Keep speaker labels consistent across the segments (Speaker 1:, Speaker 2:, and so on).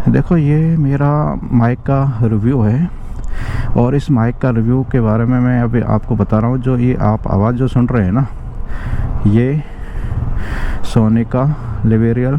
Speaker 1: देखो, ये मेरा माइक का रिव्यू है और इस माइक का रिव्यू के बारे में मैं अभी आपको बता रहा हूँ। जो ये आप आवाज़ जो सुन रहे हैं ना, ये सोनी का लिबेरियल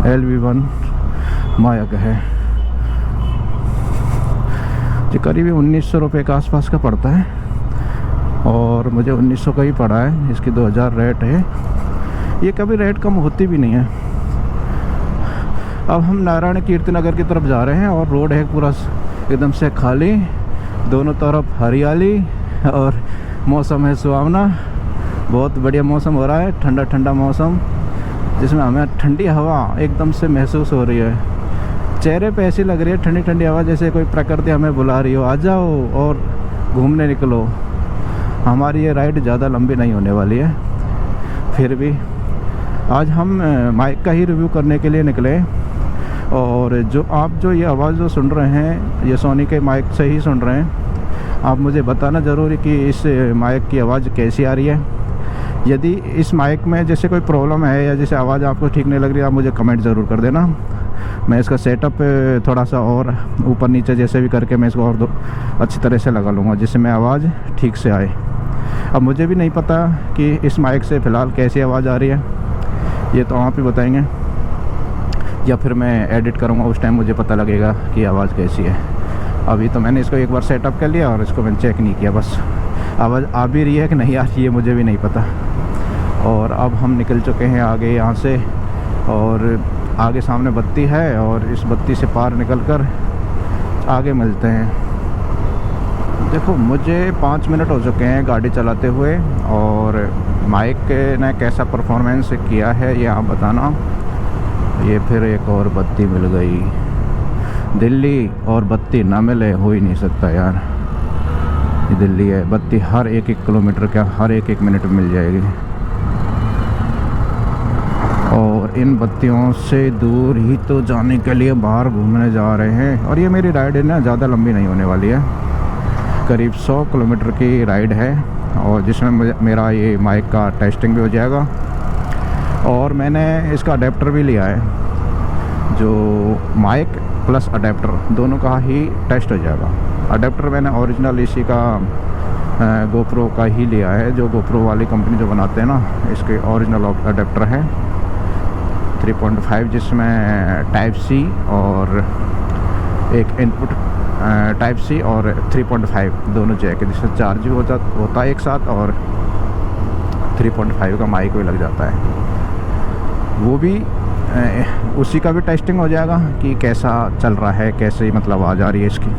Speaker 1: LV1 माइक है। ये करीब 1900 रुपये के आसपास का पड़ता है और मुझे 1900 का ही पड़ा है। इसकी 2000 रेट है। ये कभी रेट कम होती भी नहीं है। अब हम नारायण कीर्ति नगर की तरफ जा रहे हैं और रोड है पूरा एकदम से खाली, दोनों तरफ हरियाली और मौसम है सुहावना। बहुत बढ़िया मौसम हो रहा है, ठंडा ठंडा मौसम, जिसमें हमें ठंडी हवा एकदम से महसूस हो रही है। चेहरे पे ऐसी लग रही है ठंडी ठंडी हवा, जैसे कोई प्रकृति हमें बुला रही हो, आ जाओ और घूमने निकलो। हमारी ये राइड ज़्यादा लंबी नहीं होने वाली है, फिर भी आज हम माइक का ही रिव्यू करने के लिए निकले। और जो ये आवाज़ जो सुन रहे हैं, ये सोनी के माइक से ही सुन रहे हैं। आप मुझे बताना ज़रूर कि इस माइक की आवाज़ कैसी आ रही है। यदि इस माइक में जैसे कोई प्रॉब्लम है या जैसे आवाज़ आपको ठीक नहीं लग रही, आप मुझे कमेंट ज़रूर कर देना। मैं इसका सेटअप थोड़ा सा और ऊपर नीचे जैसे भी करके मैं इसको और अच्छी तरह से लगा लूँगा, जिससे मैं आवाज़ ठीक से आए। अब मुझे भी नहीं पता कि इस माइक से फ़िलहाल कैसी आवाज़ आ रही है, ये तो आप ही बताएंगे, या फिर मैं एडिट करूँगा, उस टाइम मुझे पता लगेगा कि आवाज़ कैसी है। अभी तो मैंने इसको एक बार सेटअप कर लिया और इसको मैंने चेक नहीं किया, बस आवाज़ आ भी रही है कि नहीं आ रही है मुझे भी नहीं पता। और अब हम निकल चुके हैं आगे यहाँ से, और आगे सामने बत्ती है और इस बत्ती से पार निकलकर आगे मिलते हैं। देखो, मुझे 5 मिनट हो चुके हैं गाड़ी चलाते हुए, और माइक ने कैसा परफॉर्मेंस किया है ये आप बताना। ये फिर एक और बत्ती मिल गई। दिल्ली और बत्ती ना मिले हो ही नहीं सकता यार। ये दिल्ली है, बत्ती हर एक किलोमीटर का हर एक मिनट में मिल जाएगी। और इन बत्तियों से दूर ही तो जाने के लिए बाहर घूमने जा रहे हैं। और ये मेरी राइड है ना, ज़्यादा लंबी नहीं होने वाली है, करीब 100 किलोमीटर की राइड है, और जिसमें मेरा ये माइक का टेस्टिंग भी हो जाएगा। और मैंने इसका अडेप्टर भी लिया है, जो माइक प्लस अडेप्टर दोनों का ही टेस्ट हो जाएगा। अडेप्टर मैंने ओरिजिनल इसी का गोप्रो का ही लिया है, जो गोप्रो वाली कंपनी जो बनाते हैं ना, इसके ओरिजिनल अडेप्टर है 3.5, जिसमें टाइप सी और एक इनपुट टाइप सी और 3.5 दोनों जैक, जिससे चार्ज भी होता है एक साथ, और 3.5 का माइक भी लग जाता है। वो भी उसी का भी टेस्टिंग हो जाएगा कि कैसा चल रहा है, कैसे मतलब आवाज़ आ रही है इसकी।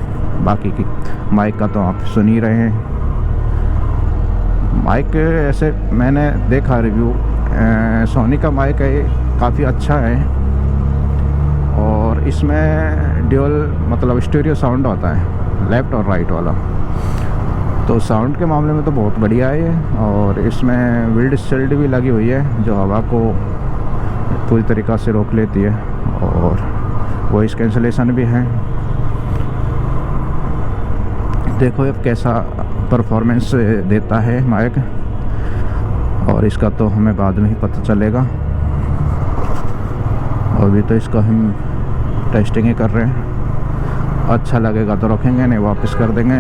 Speaker 1: बाकी की माइक का तो आप सुन ही रहे हैं। माइक ऐसे मैंने देखा रिव्यू, सोनी का माइक है, काफ़ी अच्छा है, और इसमें ड्यूअल मतलब स्टीरियो साउंड होता है, लेफ़्ट और राइट वाला। तो साउंड के मामले में तो बहुत बढ़िया है ये। और इसमें विंड शील्ड भी लगी हुई है, जो हवा को पूरी तरीक़ा से रोक लेती है, और वॉइस कैंसलेशन भी है। देखो अब कैसा परफॉर्मेंस देता है माइक, और इसका तो हमें बाद में ही पता चलेगा। अभी तो इसका हम टेस्टिंग ही कर रहे हैं। अच्छा लगेगा तो रखेंगे, नहीं वापस कर देंगे।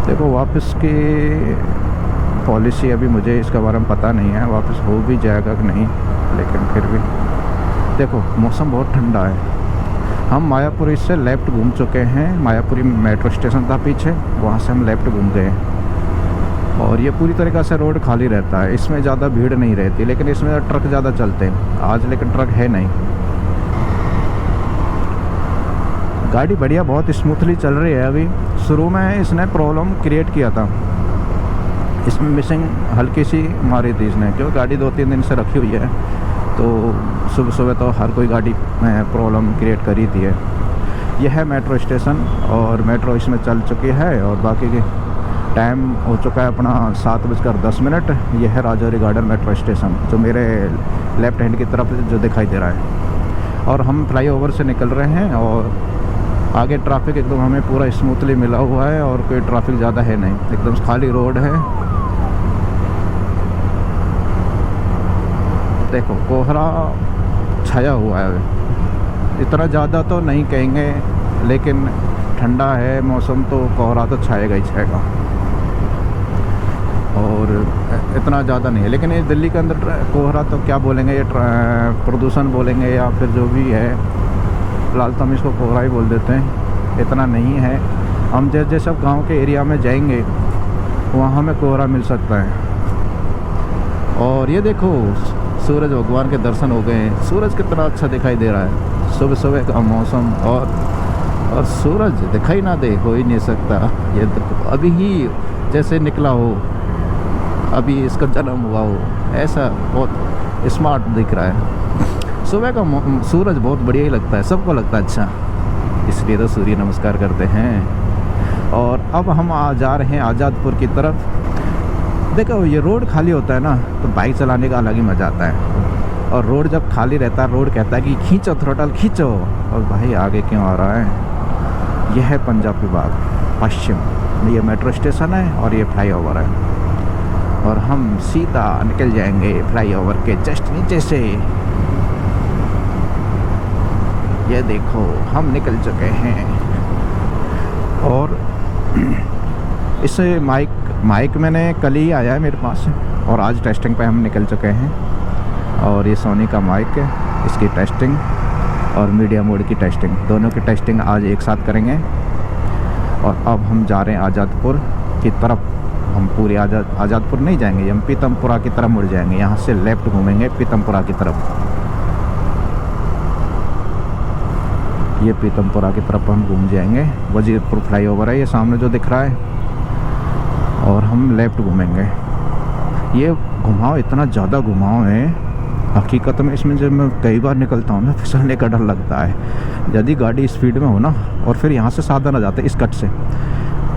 Speaker 1: देखो, वापस की पॉलिसी अभी मुझे इसके बारे में पता नहीं है, वापस हो भी जाएगा कि नहीं, लेकिन फिर भी देखो मौसम बहुत ठंडा है। हम मायापुरी से लेफ़्ट घूम चुके हैं, मायापुरी मेट्रो स्टेशन था पीछे, वहाँ से हम लेफ़्ट घूम गए, और ये पूरी तरीक़ा से रोड खाली रहता है। इसमें ज़्यादा भीड़ नहीं रहती, लेकिन इसमें ट्रक ज़्यादा चलते हैं आज, लेकिन ट्रक है नहीं। गाड़ी बढ़िया बहुत स्मूथली चल रही है। अभी शुरू में इसने प्रॉब्लम क्रिएट किया था, इसमें मिसिंग हल्की सी मारी थी इसने, क्योंकि गाड़ी 2-3 दिन से रखी हुई है, तो सुबह सुबह तो हर कोई गाड़ी में प्रॉब्लम क्रिएट कर ही थी है। यह है मेट्रो स्टेशन, और मेट्रो इसमें चल चुकी है, और बाकी की टाइम हो चुका है अपना 7:10। यह है राजौरी गार्डन मेट्रो स्टेशन, जो मेरे लेफ़्ट हैंड की तरफ जो दिखाई दे रहा है। और हम फ्लाईओवर से निकल रहे हैं, और आगे ट्रैफिक एकदम हमें पूरा स्मूथली मिला हुआ है, और कोई ट्रैफिक ज़्यादा है नहीं, एकदम खाली रोड है। देखो कोहरा छाया हुआ है, इतना ज़्यादा तो नहीं कहेंगे, लेकिन ठंडा है मौसम तो कोहरा तो छाएगा ही छाएगा, और इतना ज़्यादा नहीं है। लेकिन ये दिल्ली के अंदर कोहरा तो क्या बोलेंगे, ये प्रदूषण बोलेंगे या फिर जो भी है, फिलहाल तो हम इसको कोहरा ही बोल देते हैं, इतना नहीं है। हम जैसे सब गांव के एरिया में जाएंगे वहाँ हमें कोहरा मिल सकता है। और ये देखो सूरज भगवान के दर्शन हो गए, सूरज कितना अच्छा दिखाई दे रहा है, सुबह सुबह का मौसम, और सूरज दिखाई ना दे हो ही नहीं सकता। ये देखो अभी ही जैसे निकला हो, अभी इसका जन्म हुआ हो, ऐसा बहुत स्मार्ट दिख रहा है। सुबह का सूरज बहुत बढ़िया ही लगता है, सबको लगता है अच्छा, इसलिए तो सूर्य नमस्कार करते हैं। और अब हम जा रहे हैं आज़ादपुर की तरफ। देखो ये रोड खाली होता है ना तो बाइक चलाने का अलग ही मज़ा आता है, और रोड जब खाली रहता है रोड कहता है कि खींचो थ्रोटल खींचो, और भाई आगे क्यों आ रहा है। यह है पंजाब विभाग पश्चिम, ये मेट्रो स्टेशन है और ये फ्लाईओवर है, और हम सीधा निकल जाएंगे फ्लाईओवर के जस्ट नीचे से। ये देखो हम निकल चुके हैं, और इसे माइक मैंने कल ही आया है मेरे पास, और आज टेस्टिंग पे हम निकल चुके हैं। और ये सोनी का माइक है, इसकी टेस्टिंग और मीडिया मोड की टेस्टिंग, दोनों की टेस्टिंग आज एक साथ करेंगे। और अब हम जा रहे हैं आज़ादपुर की तरफ। हम पूरे आज़ादपुर नहीं जाएंगे, हम पीतमपुरा की तरफ मुड़ जाएंगे, यहाँ से लेफ़्ट घूमेंगे पीतमपुरा की तरफ। ये पीतमपुरा की तरफ हम घूम जाएंगे, वजीरपुर फ्लाईओवर है ये सामने जो दिख रहा है, और हम लेफ़्ट घूमेंगे। ये घुमाव इतना ज़्यादा घुमाव है हकीकत में, इसमें जब मैं कई बार निकलता हूँ ना फिसलने का डर लगता है। यदि गाड़ी स्पीड में हो ना और फिर यहाँ से साधन आ जाते इस कट से,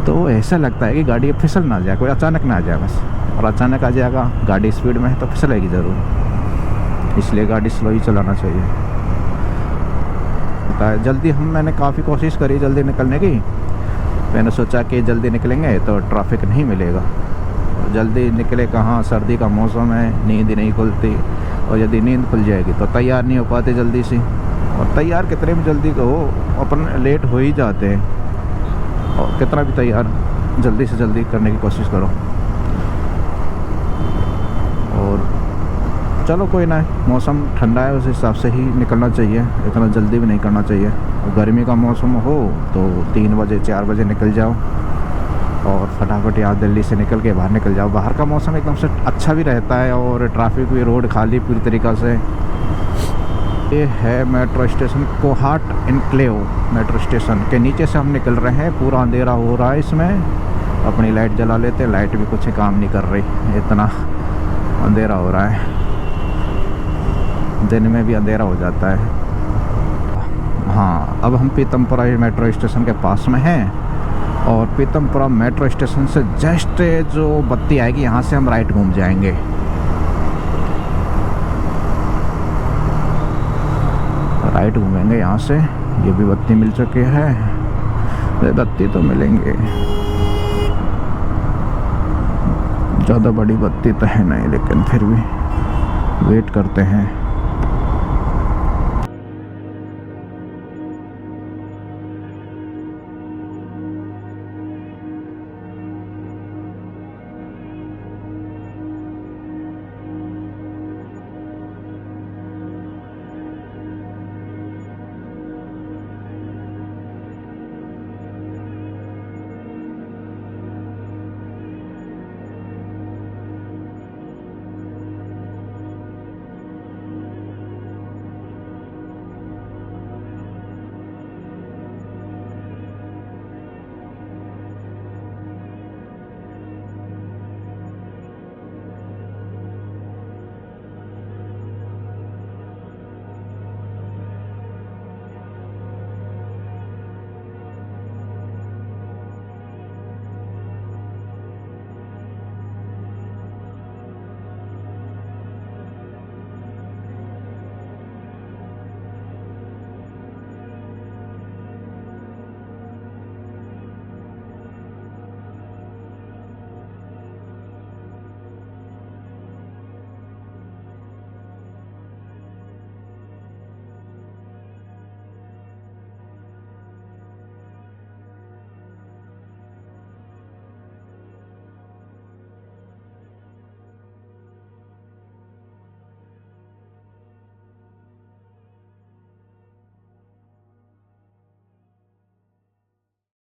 Speaker 1: तो ऐसा लगता है कि गाड़ी फिसल ना जाए, कोई अचानक ना आ जाए बस, और अचानक आ जाएगा गाड़ी स्पीड में है तो फिसलेगी ज़रूर, इसलिए गाड़ी स्लो ही चलाना चाहिए। जल्दी मैंने काफ़ी कोशिश करी जल्दी निकलने की, मैंने सोचा कि जल्दी निकलेंगे तो ट्रैफिक नहीं मिलेगा, जल्दी निकले कहाँ, सर्दी का मौसम है, नींद ही नहीं खुलती, और यदि नींद खुल जाएगी तो तैयार नहीं हो पाते जल्दी से, और तैयार कितने भी जल्दी हो अपन लेट हो ही जाते हैं, और कितना भी तैयार जल्दी से जल्दी करने की कोशिश करो। और चलो कोई ना, मौसम ठंडा है उस हिसाब से ही निकलना चाहिए, इतना जल्दी भी नहीं करना चाहिए। और गर्मी का मौसम हो तो 3 बजे 4 बजे निकल जाओ, और फटाफट यहाँ दिल्ली से निकल के बाहर निकल जाओ। बाहर का मौसम एकदम से अच्छा भी रहता है, और ट्रैफिक भी, रोड खाली पूरी तरीक़ा से। ये है metro station Kohat enclave, metro station के नीचे से हम निकल रहे हैं। पूरा अंधेरा हो रहा है इसमें, अपनी लाइट जला लेते, लाइट भी कुछ काम नहीं कर रही, इतना अंधेरा हो रहा है, दिन में भी अंधेरा हो जाता है। हाँ, अब हम पीतमपुरा मेट्रो स्टेशन के पास में हैं, और पीतमपुरा मेट्रो स्टेशन से जस्ट जो बत्ती आएगी यहाँ से हम राइट घूम जाएंगे। राइट घूमेंगे यहाँ से, ये भी बत्ती मिल चुकी है, ये बत्ती तो मिलेंगे, ज़्यादा बड़ी बत्ती तो है नहीं, लेकिन फिर भी वेट करते हैं।